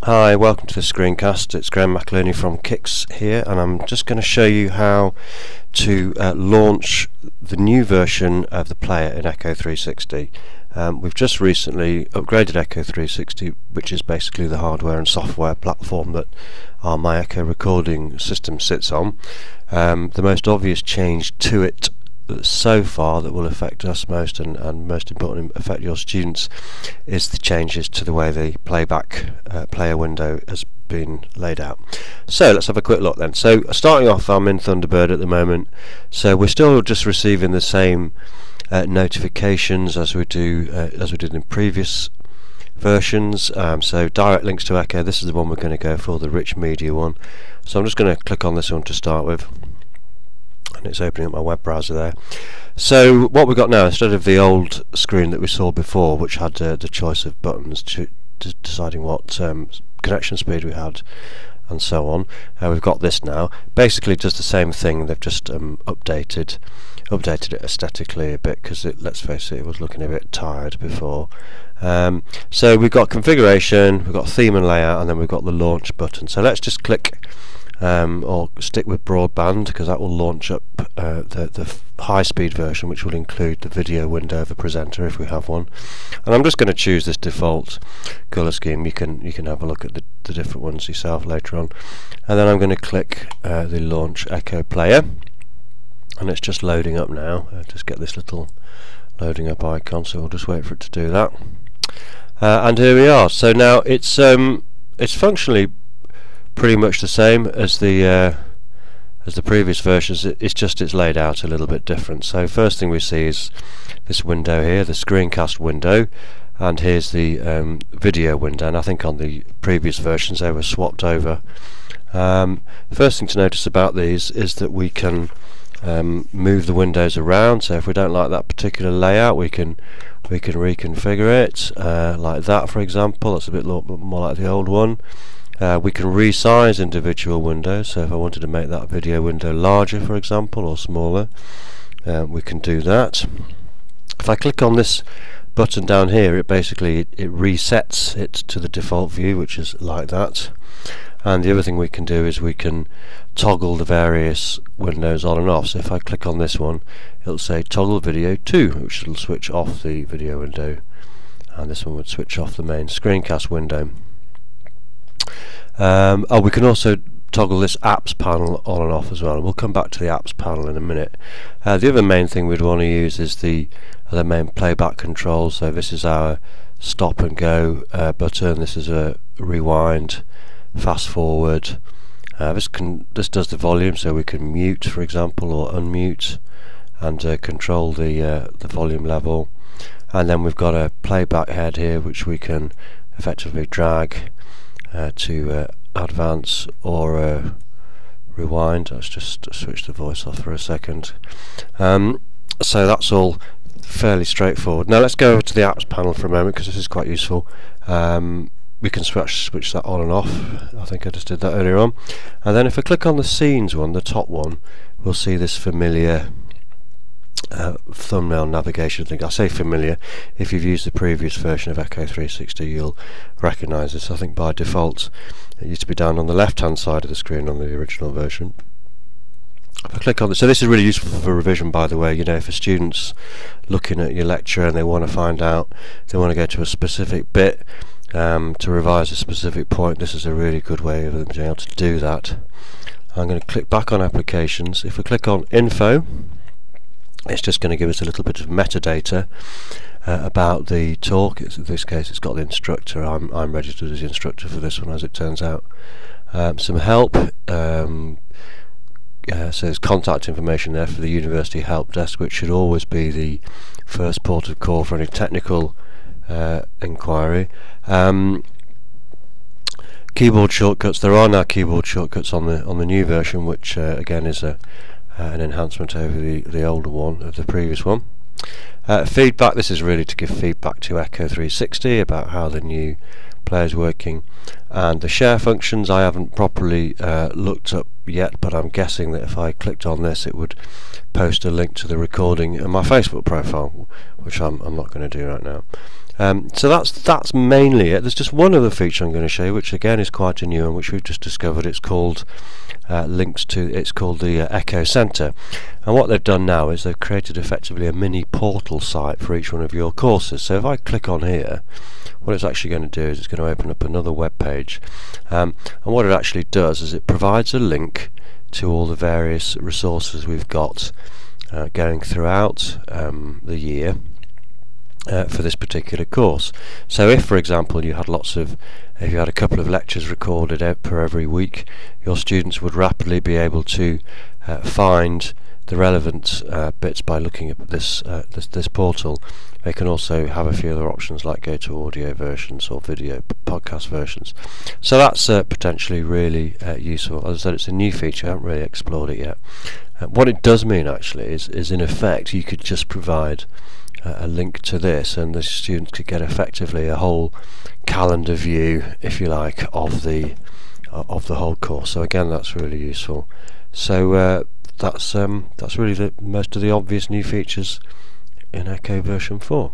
Hi, welcome to the screencast. It's Graham McAlooney from Kix here, and I'm just going to show you how to launch the new version of the player in Echo 360. We've just recently upgraded Echo 360, which is basically the hardware and software platform that our myEcho recording system sits on. The most obvious change to it so far that will affect us most, and most importantly affect your students, is the changes to the way the playback player window has been laid out. So let's have a quick look then. So starting off, I'm in Thunderbird at the moment, so we're still just receiving the same notifications as we did in previous versions. So direct links to Echo, this is the one we're going to go for, the rich media one. So I'm just going to click on this one to start with, and it's opening up my web browser there. So what we've got now, instead of the old screen that we saw before, which had the choice of buttons to deciding what connection speed we had and so on, we've got this now. Basically does the same thing, they've just updated it aesthetically a bit, because let's face it, it was looking a bit tired before. So we've got configuration, we've got theme and layout, and then we've got the launch button. So let's just click or stick with broadband, because that will launch up the high-speed version, which will include the video window of a presenter if we have one. And I'm just going to choose this default colour scheme. You can have a look at the different ones yourself later on. And then I'm going to click the launch Echo player, and it's just loading up now. Just get this little loading up icon, so we'll just wait for it to do that. And here we are. So now it's functionally pretty much the same as the previous versions. It's laid out a little bit different. So first thing we see is this window here, the screencast window, and here's the video window, and I think on the previous versions they were swapped over. First thing to notice about these is that we can move the windows around. So if we don't like that particular layout, we can reconfigure it like that, for example. That's a bit more like the old one. We can resize individual windows, so if I wanted to make that video window larger, for example, or smaller, we can do that. If I click on this button down here, it basically resets it to the default view, which is like that. And the other thing we can do is we can toggle the various windows on and off. So if I click on this one, it'll say toggle video 2, which will switch off the video window, and this one would switch off the main screencast window. We can also toggle this apps panel on and off as well, and we'll come back to the apps panel in a minute. The other main thing we'd want to use is the main playback controls. So this is our stop and go button, this is a rewind, fast forward. This does the volume, so we can mute, for example, or unmute, and control the volume level. And then we've got a playback head here, which we can effectively drag to advance or rewind. Let's just switch the voice off for a second. So that's all fairly straightforward. Now let's go over to the apps panel for a moment, because this is quite useful. We can switch that on and off. I think I just did that earlier on. And then if I click on the scenes one, the top one, we'll see this familiar thumbnail navigation thing. I say familiar, if you've used the previous version of Echo 360 you'll recognise this. I think by default it used to be down on the left hand side of the screen on the original version. If I click on this, so this is really useful for revision, by the way. You know, if a student's looking at your lecture and they want to find out, they want to go to a specific bit to revise a specific point, this is a really good way of them being able to do that. I'm going to click back on applications. If we click on info, it's just going to give us a little bit of metadata about the talk. In this case it's got the instructor. I'm registered as the instructor for this one, as it turns out. Some help, so there's contact information there for the university help desk, which should always be the first port of call for any technical inquiry. Keyboard shortcuts. There are now keyboard shortcuts on the new version, which again is an enhancement over the older one, of the previous one. Feedback. This is really to give feedback to Echo 360 about how the new player is working. And the share functions I haven't properly looked up yet, but I'm guessing that if I clicked on this it would post a link to the recording in my Facebook profile, which I'm not going to do right now. So that's mainly it. There's just one other feature I'm going to show you, which again is quite a new one, which we've just discovered. It's called it's called the Echo Centre, and what they've done now is they've created effectively a mini portal site for each one of your courses. So if I click on here, what it's actually going to do is it's going to open up another web page, and what it actually does is it provides a link to all the various resources we've got going throughout the year for this particular course. So if, for example, if you had a couple of lectures recorded out per every week, your students would rapidly be able to find the relevant bits by looking at this portal. They can also have a few other options like go to audio versions or video podcast versions. So that's potentially really useful. As I said, it's a new feature. I haven't really explored it yet. What it does mean actually is in effect you could just provide a link to this, and the students could get effectively a whole calendar view, if you like, of the whole course. So again, that's really useful. So that's really most of the obvious new features in Echo version 4.